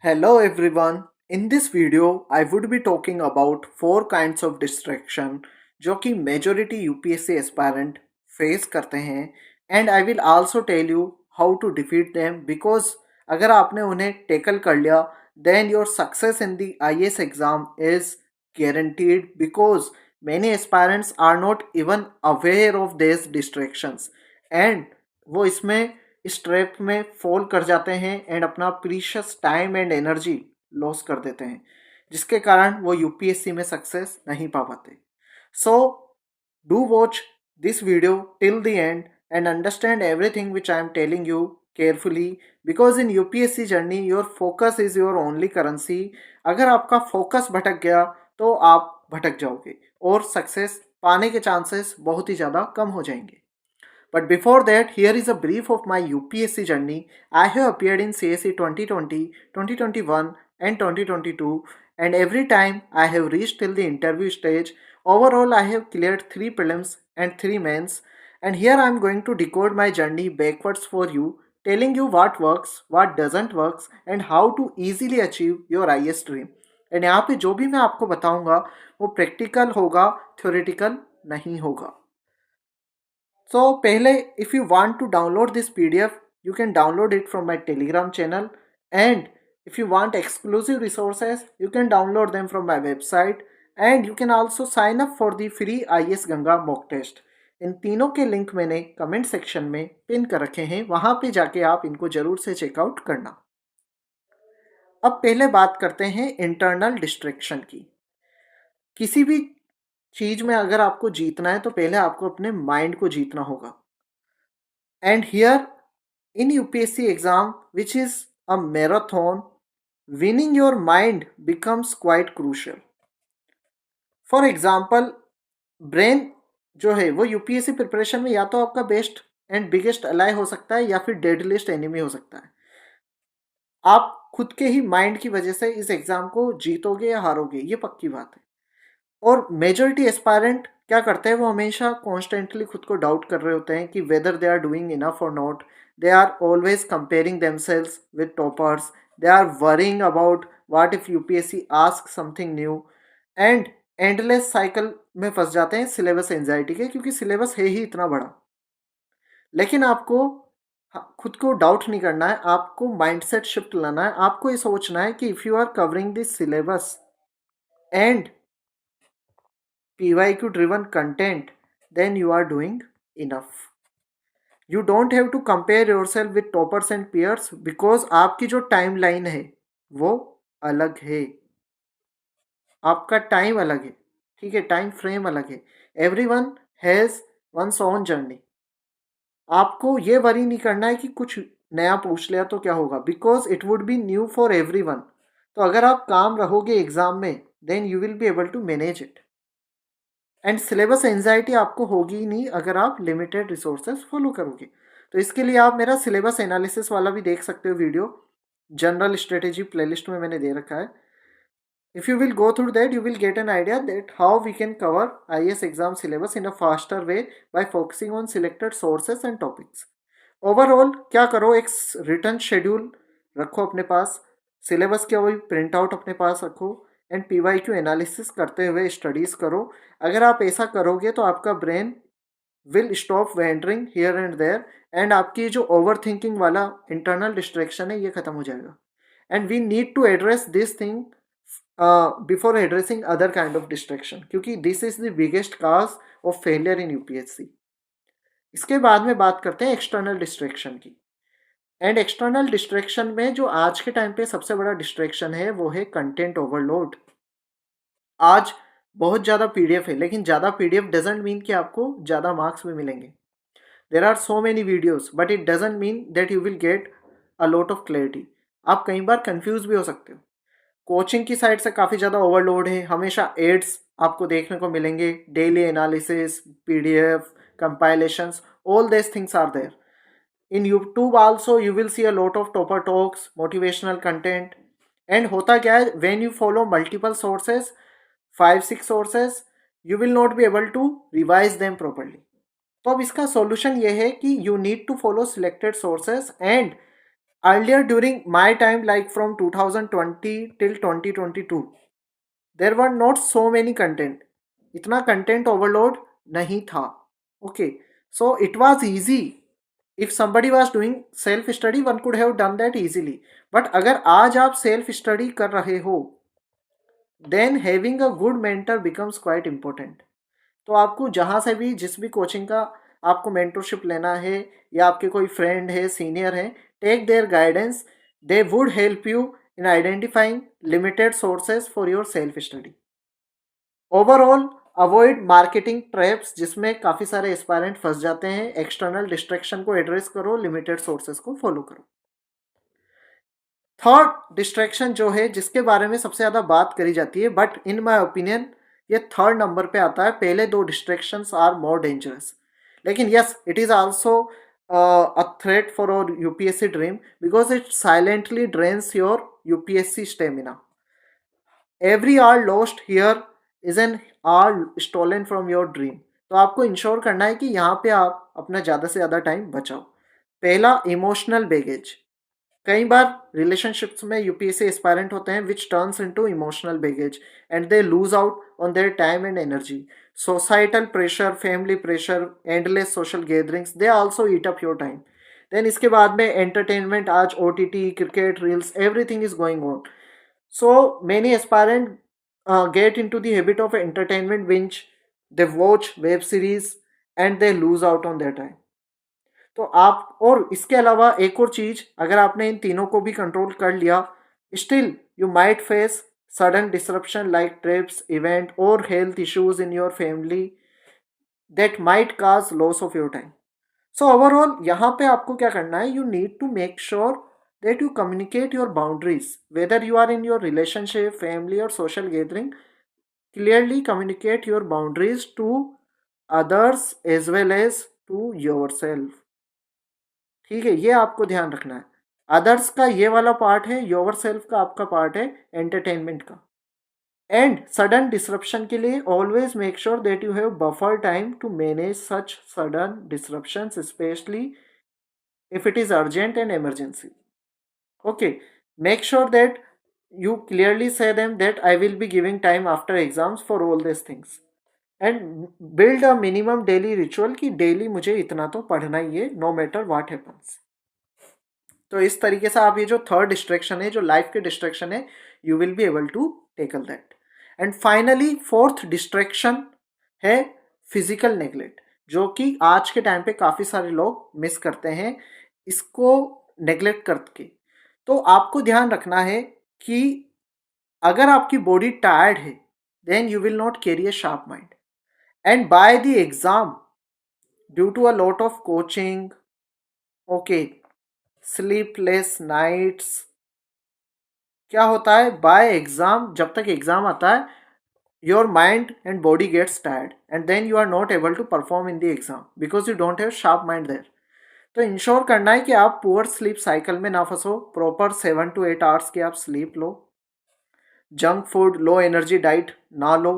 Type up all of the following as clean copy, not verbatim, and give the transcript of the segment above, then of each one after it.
Hello everyone. In this video, I would be talking about four kinds of distraction जो कि majority UPSC aspirant face करते हैं and I will also tell you how to defeat them because अगर आपने उन्हें tackle कर लिया then your success in the IAS exam is guaranteed because many aspirants are not even aware of these distractions and वो इसमें इस trap में fall कर जाते हैं एंड अपना precious time and energy loss कर देते हैं जिसके कारण वो यूपीएससी में सक्सेस नहीं पा पाते so do watch this video till the end and understand everything which I am telling you carefully because in UPSC journey your focus is your only currency अगर आपका फोकस भटक गया तो आप भटक जाओगे और सक्सेस पाने के चांसेस बहुत ही ज़्यादा कम हो जाएंगे. But before that, here is a brief of my UPSC journey. I have appeared in CSE 2020, 2021 and 2022 and every time I have reached till the interview stage. Overall, I have cleared 3 prelims and 3 mains and here I am going to decode my journey backwards for you, telling you what works, what doesn't works and how to easily achieve your IAS dream. And यहाँ पे जो भी मैं आपको बताऊंगा वो practical होगा, theoretical नहीं होगा. So पहले if you want to download this PDF, you can download it from my Telegram channel and if you want exclusive resources, you can download them from my website and you can also sign up for the free IS Ganga mock test. इन तीनों के link मैंने comment section में pin कर रखे हैं, वहाँ पे जाके आप इनको ज़रूर से चेकआउट करना. अब पहले बात करते हैं इंटरनल डिस्ट्रैक्शन की. किसी भी चीज में अगर आपको जीतना है तो पहले आपको अपने माइंड को जीतना होगा. And here in UPSC exam which is a marathon, winning your mind becomes quite crucial. For example, brain जो है वो यूपीएससी प्रिपरेशन में या तो आपका बेस्ट एंड बिगेस्ट अलाई हो सकता है या फिर डेडलिस्ट एनिमी हो सकता है. आप खुद के ही माइंड की वजह से इस एग्जाम को जीतोगे या हारोगे, ये पक्की बात है. और मेजॉरिटी एस्पायरेंट क्या करते हैं, वो हमेशा कॉन्स्टेंटली खुद को डाउट कर रहे होते हैं कि whether they are doing enough और not. They are always comparing themselves with toppers. They are worrying about what if UPSC ask something new and endless cycle में फंस जाते हैं सिलेबस एंजाइटी के, क्योंकि सिलेबस है ही इतना बड़ा. लेकिन आपको खुद को डाउट नहीं करना है, आपको माइंडसेट शिफ्ट लाना है. आपको ये सोचना है कि if you are covering this syllabus and PYQ driven content, then you are doing enough. You don't have to compare yourself with toppers and peers because आपकी जो टाइमलाइन है वो अलग है. आपका टाइम अलग है, ठीक है, टाइम फ्रेम अलग है. Everyone has one's own journey. आपको ये वरी नहीं करना है कि कुछ नया पूछ लिया तो क्या होगा, because it would be new for everyone. तो अगर आप काम रहोगे एग्जाम में then you will be able to manage it. And syllabus anxiety आपको होगी ही नहीं अगर आप लिमिटेड रिसोर्सेज फॉलो करोगे. तो इसके लिए आप मेरा सिलेबस एनालिसिस वाला भी देख सकते हो वीडियो, जनरल स्ट्रेटेजी प्लेलिस्ट में मैंने दे रखा है. If you will go through that you will get an idea that how we can cover IAS exam syllabus in a faster way by focusing on selected sources and topics. Overall क्या करो, एक return schedule रखो अपने पास, syllabus के वही print out अपने पास रखो and PYQ analysis करते हुए स्टडीज़ करो. अगर आप ऐसा करोगे तो आपका brain will stop wandering here and there and आपकी जो ओवर थिंकिंग वाला इंटरनल डिस्ट्रैक्शन है ये खत्म हो जाएगा. And we need to address this thing before addressing other kind of distraction, क्योंकि this is the biggest cause of failure in UPSC. इसके बाद में बात करते हैं एक्सटर्नल डिस्ट्रैक्शन की. एंड एक्सटर्नल डिस्ट्रैक्शन में जो आज के टाइम पे सबसे बड़ा डिस्ट्रैक्शन है वो है कंटेंट ओवरलोड. आज बहुत ज़्यादा PDF है, लेकिन ज़्यादा PDF डजेंट मीन कि आपको ज़्यादा मार्क्स भी मिलेंगे. There are so many videos but it doesn't mean that you will get a lot of clarity. आप कई बार कंफ्यूज भी हो सकते हो. कोचिंग की साइड से काफ़ी ज़्यादा ओवरलोड है, हमेशा एड्स आपको देखने को मिलेंगे, daily analysis, PDF, compilations, all these things are there. In YouTube also you will see a lot of topper talks, motivational content. And होता क्या है, when you follow multiple sources, 5-6 sources, you will not be able to revise them properly. तो अब इसका solution ये है कि you need to follow selected sources and earlier during my time, like from 2020 till 2022, there were not so many content. इतना content overload नहीं था. Okay, so it was easy. If somebody was doing self study, one could have done that easily. But अगर आज आप self study कर रहे हो, then having a good mentor becomes quite important. तो आपको जहाँ से भी, जिस भी कोचिंग का आपको मेंटरशिप लेना है, या आपके कोई फ्रेंड है, सीनियर है, take their guidance. They would help you in identifying limited sources for your self study. Overall avoid marketing traps जिसमें काफ़ी सारे एस्पायरेंट फंस जाते हैं. एक्सटर्नल डिस्ट्रैक्शन को एड्रेस करो, लिमिटेड सोर्सेज को फॉलो करो. थर्ड डिस्ट्रैक्शन जो है, जिसके बारे में सबसे ज़्यादा बात करी जाती है, बट इन माई ओपिनियन ये थर्ड नंबर पे आता है. पहले दो डिस्ट्रैक्शंस आर मोर डेंजरस, लेकिन yes it is also a threat for your UPSC dream because it silently drains your UPSC stamina. Every hour lost here is an hour stolen from your dream. तो आपको ensure करना है कि यहाँ पे आप अपना ज़्यादा से ज़्यादा टाइम बचाओ. पहला, इमोशनल बैगेज. कई बार रिलेशनशिप्स में यूपीएससी एस्पायरेंट होते हैं which turns into emotional baggage and they lose out on their time and energy. Societal pressure, family pressure, endless social gatherings, they also eat up your time. Then इसके बाद में entertainment. आज OTT, cricket, reels, everything is going on. So many aspirant get into the habit of entertainment binge. They watch web series and they lose out on their time. तो आप, और इसके अलावा एक और चीज, अगर आपने इन तीनों को भी कंट्रोल कर लिया, still you might face sudden disruption like trips, event और health issues in your family that might cause loss of your time. So overall यहाँ पे आपको क्या करना है, you need to make sure that you communicate your boundaries whether you are in your relationship, family और social gathering. Clearly communicate your boundaries to others as well as to your self. ठीक है, ये आपको ध्यान रखना है. Others का ये वाला पार्ट है, योर सेल्फ का आपका पार्ट है एंटरटेनमेंट का. एंड सडन डिसरप्शन के लिए always make sure that you have buffer time to manage such sudden disruptions, specially if it is urgent and emergency. Okay, make sure that you clearly say them that I will be giving time after exams for all these things. And build a minimum daily ritual कि daily मुझे इतना तो पढ़ना ही है, no matter what happens. तो इस तरीके से आप ये जो थर्ड डिस्ट्रैक्शन है, जो लाइफ के डिस्ट्रैक्शन है, you will be able to tackle that. And finally fourth distraction है फिजिकल नेग्लेक्ट, जो कि आज के टाइम पे काफ़ी सारे लोग मिस करते हैं इसको नेग्लेक्ट करके. तो आपको ध्यान रखना है कि अगर आपकी बॉडी टायर्ड है, then you will not carry a sharp mind. And by the exam, due to a lot of coaching, okay, sleepless nights, क्या होता है, बाय एग्जाम, जब तक एग्जाम आता है, your mind and body gets tired and then you are not able to perform in the exam because you don't have sharp mind there. तो ensure करना है कि आप पुअर स्लीप साइकिल में ना फंसो. प्रॉपर 7 to 8 आवर्स की आप sleep लो. Junk food, low energy diet ना लो.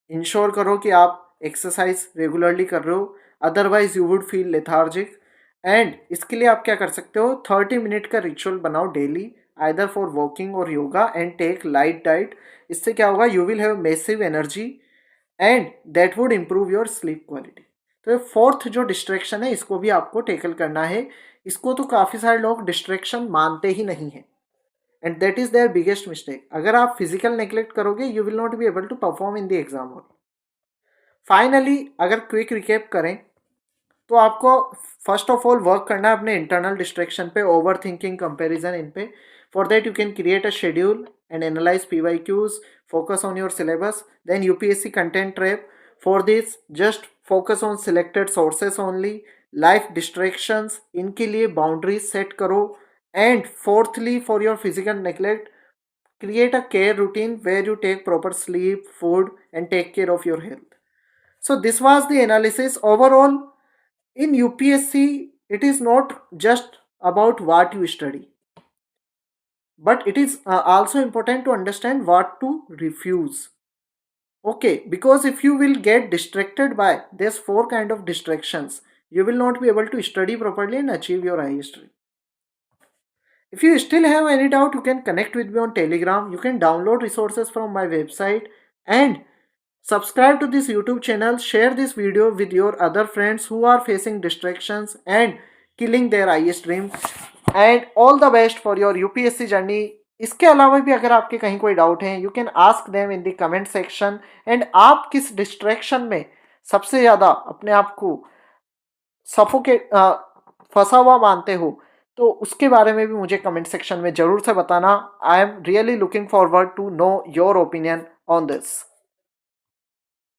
इंश्योर करो कि आप एक्सरसाइज रेगुलरली कर रहे हो, otherwise you would feel lethargic. And इसके लिए आप क्या कर सकते हो, 30 मिनट का रिचुअल बनाओ डेली, आइदर फॉर वॉकिंग और yoga, and take light diet. इससे क्या होगा, you will have massive energy and that would improve your sleep quality. तो फोर्थ जो डिस्ट्रैक्शन है, इसको भी आपको टेकल करना है. इसको तो काफ़ी सारे लोग डिस्ट्रैक्शन मानते ही नहीं हैं, and that is their biggest mistake. अगर आप फिजिकल नेग्लेक्ट करोगे, you will not be able to perform in the exam hall. Finally अगर क्विक रिकेप करें, तो आपको फर्स्ट ऑफ ऑल वर्क करना है अपने इंटरनल डिस्ट्रैक्शन पे, ओवर थिंकिंग, कंपेरिजन, इन पे. For that you can create a schedule and analyze PYQs, focus on your syllabus. Then UPSC content trap. For this, just focus on selected sources only. Life distractions, इनके लिए boundaries set करो. And fourthly, for your physical neglect, create a care routine where you take proper sleep, food, and take care of your health. So this was the analysis. Overall, in UPSC, it is not just about what you study, but it is also important to understand what to refuse. Okay, because if you will get distracted by these four kind of distractions, you will not be able to study properly and achieve your highest. If you still have any doubt, you can connect with me on Telegram. You can download resources from my website and subscribe to this YouTube channel. Share this video with your other friends who are facing distractions and killing their IAS dream. And all the best for your UPSC journey. इसके अलावा भी अगर आपके कहीं कोई doubt है, you can ask them in the comment section. And आप किस डिस्ट्रैक्शन में सबसे ज़्यादा अपने आप को सफोकेट फंसा हुआ मानते हो, तो उसके बारे में भी मुझे कमेंट सेक्शन में ज़रूर से बताना. I am really looking forward to know your opinion on this.